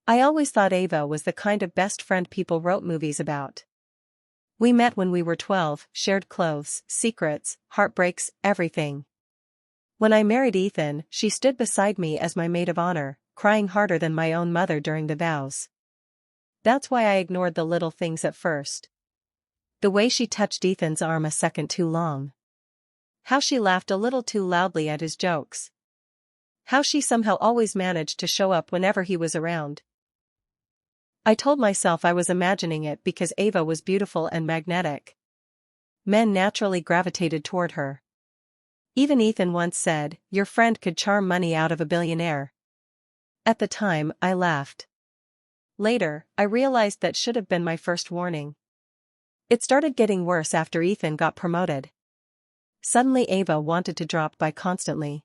I always thought Ava was the kind of best friend people wrote movies about. We met when we were 12, shared clothes, secrets, heartbreaks, everything. When I married Ethan, she stood beside me as my maid of honor, crying harder than my own mother during the vows. That's why I ignored the little things at first. The way she touched Ethan's arm a second too long. How she laughed a little too loudly at his jokes. How she somehow always managed to show up whenever he was around. I told myself I was imagining it because Ava was beautiful and magnetic. Men naturally gravitated toward her. Even Ethan once said, "Your friend could charm money out of a billionaire." At the time, I laughed. Later, I realized that should have been my first warning. It started getting worse after Ethan got promoted. Suddenly Ava wanted to drop by constantly.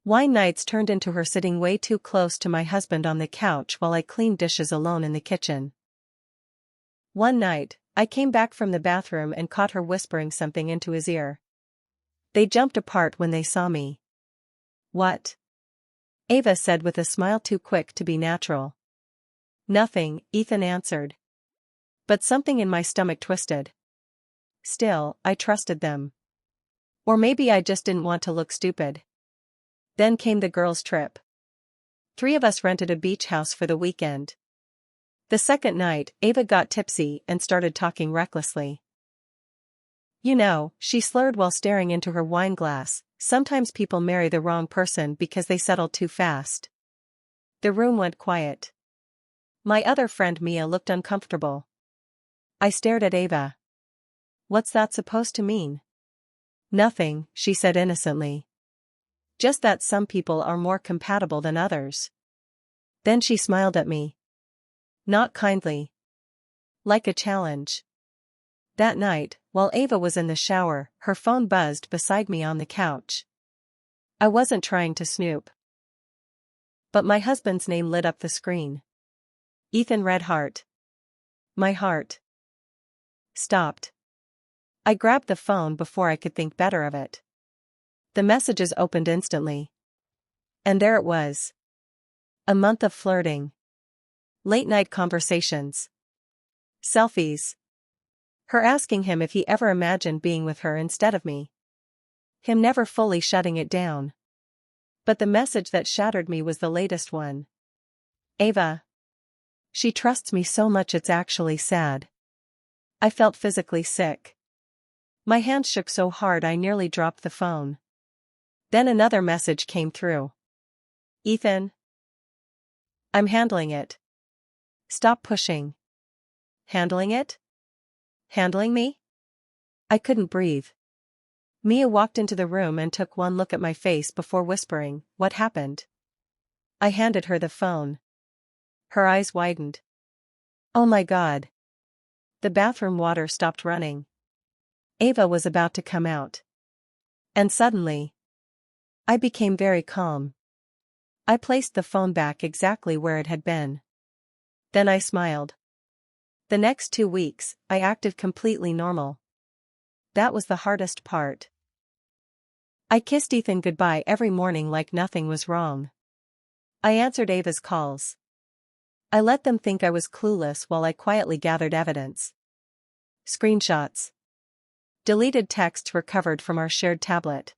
Wine nights turned into her sitting way too close to my husband on the couch while I cleaned dishes alone in the kitchen. One night, I came back from the bathroom and caught her whispering something into his ear. They jumped apart when they saw me. "What?" Ava said with a smile too quick to be natural. "Nothing," Ethan answered. But something in my stomach twisted. Still, I trusted them. Or maybe I just didn't want to look stupid. Then came the girls' trip. 3 of us rented a beach house for the weekend. The second night, Ava got tipsy and started talking recklessly. "You know," she slurred while staring into her wine glass, "sometimes people marry the wrong person because they settle too fast." The room went quiet. My other friend Mia looked uncomfortable. I stared at Ava. "What's that supposed to mean?" "Nothing," she said innocently. "Just that some people are more compatible than others." Then she smiled at me. Not kindly. Like a challenge. That night, while Ava was in the shower, her phone buzzed beside me on the couch. I wasn't trying to snoop. But my husband's name lit up the screen. Ethan Redhart. My heart stopped. I grabbed the phone before I could think better of it. The messages opened instantly. And there it was. A month of flirting. Late-night conversations. Selfies. Her asking him if he ever imagined being with her instead of me. Him never fully shutting it down. But the message that shattered me was the latest one. "Ava. She trusts me so much it's actually sad." I felt physically sick. My hands shook so hard I nearly dropped the phone. Then another message came through. "Ethan. I'm handling it. Stop pushing." Handling it? Handling me? I couldn't breathe. Mia walked into the room and took one look at my face before whispering, "What happened?" I handed her the phone. Her eyes widened. Oh my God. The bathroom water stopped running. Ava was about to come out. And suddenly, I became very calm. I placed the phone back exactly where it had been. Then I smiled. The next 2 weeks, I acted completely normal. That was the hardest part. I kissed Ethan goodbye every morning like nothing was wrong. I answered Ava's calls. I let them think I was clueless while I quietly gathered evidence. Screenshots. Deleted texts recovered from our shared tablet.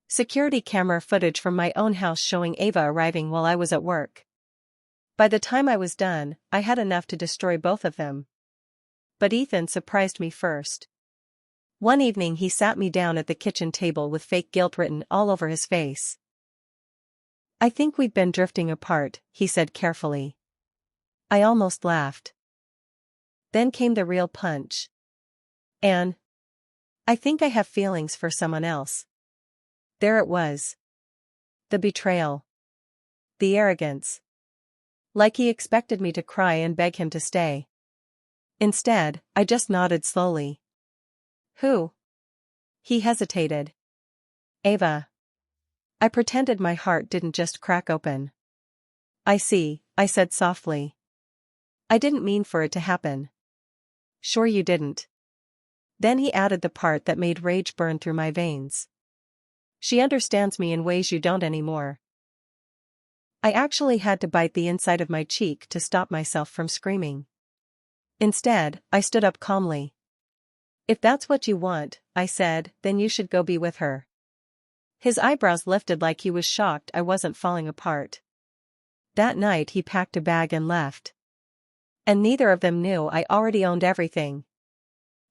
Security camera footage from my own house showing Ava arriving while I was at work. By the time I was done, I had enough to destroy both of them. But Ethan surprised me first. One evening he sat me down at the kitchen table with fake guilt written all over his face. "I think we've been drifting apart," he said carefully. I almost laughed. Then came the real punch. "Anne, I think I have feelings for someone else." There it was. The betrayal. The arrogance. Like he expected me to cry and beg him to stay. Instead, I just nodded slowly. "Who?" He hesitated. "Ava." I pretended my heart didn't just crack open. "I see," I said softly. "I didn't mean for it to happen." "Sure you didn't." Then he added the part that made rage burn through my veins. "She understands me in ways you don't anymore." I actually had to bite the inside of my cheek to stop myself from screaming. Instead, I stood up calmly. "If that's what you want," I said, "then you should go be with her." His eyebrows lifted like he was shocked I wasn't falling apart. That night he packed a bag and left. And neither of them knew I already owned everything.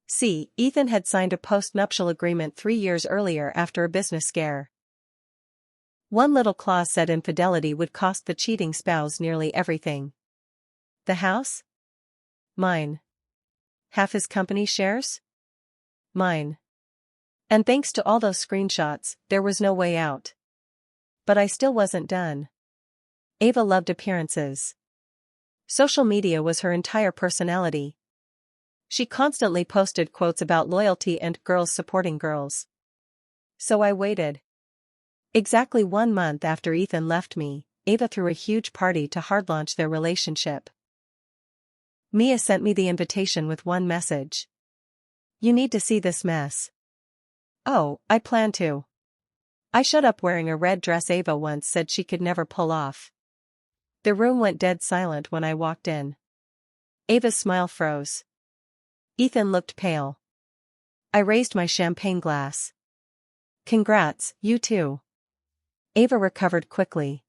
See, Ethan had signed a post-nuptial agreement 3 years earlier after a business scare. One little clause said infidelity would cost the cheating spouse nearly everything. The house? Mine. Half his company shares? Mine. And thanks to all those screenshots, there was no way out. But I still wasn't done. Ava loved appearances. Social media was her entire personality. She constantly posted quotes about loyalty and girls supporting girls. So I waited. Exactly 1 month after Ethan left me, Ava threw a huge party to hard launch their relationship. Mia sent me the invitation with one message. "You need to see this mess." Oh, I plan to. I showed up wearing a red dress Ava once said she could never pull off. The room went dead silent when I walked in. Ava's smile froze. Ethan looked pale. I raised my champagne glass. "Congrats, you too." Ava recovered quickly.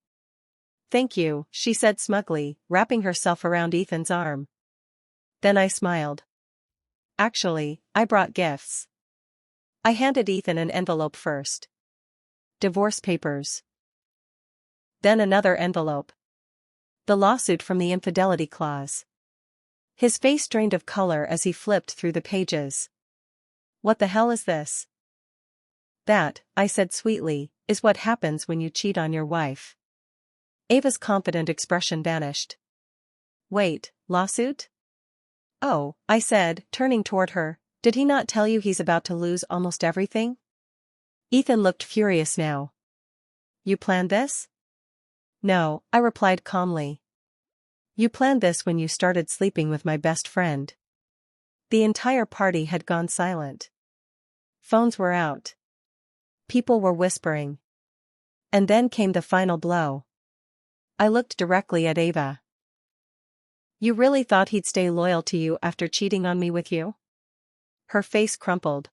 "Thank you," she said smugly, wrapping herself around Ethan's arm. Then I smiled. "Actually, I brought gifts." I handed Ethan an envelope first. Divorce papers. Then another envelope. The lawsuit from the infidelity clause. His face drained of color as he flipped through the pages. "What the hell is this?" "That," I said sweetly, "is what happens when you cheat on your wife." Ava's confident expression vanished. "Wait, lawsuit?" "Oh," I said, turning toward her, "did he not tell you he's about to lose almost everything?" Ethan looked furious now. "You planned this?" "No," I replied calmly. "You planned this when you started sleeping with my best friend." The entire party had gone silent. Phones were out. People were whispering. And then came the final blow. I looked directly at Ava. "You really thought he'd stay loyal to you after cheating on me with you?" Her face crumpled.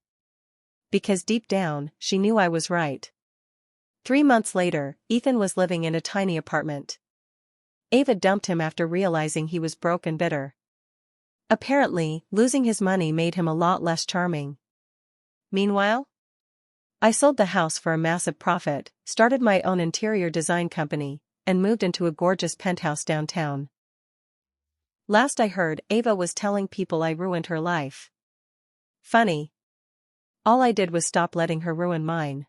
Because deep down, she knew I was right. 3 months later, Ethan was living in a tiny apartment. Ava dumped him after realizing he was broke and bitter. Apparently, losing his money made him a lot less charming. Meanwhile, I sold the house for a massive profit, started my own interior design company, and moved into a gorgeous penthouse downtown. Last I heard, Ava was telling people I ruined her life. Funny. All I did was stop letting her ruin mine.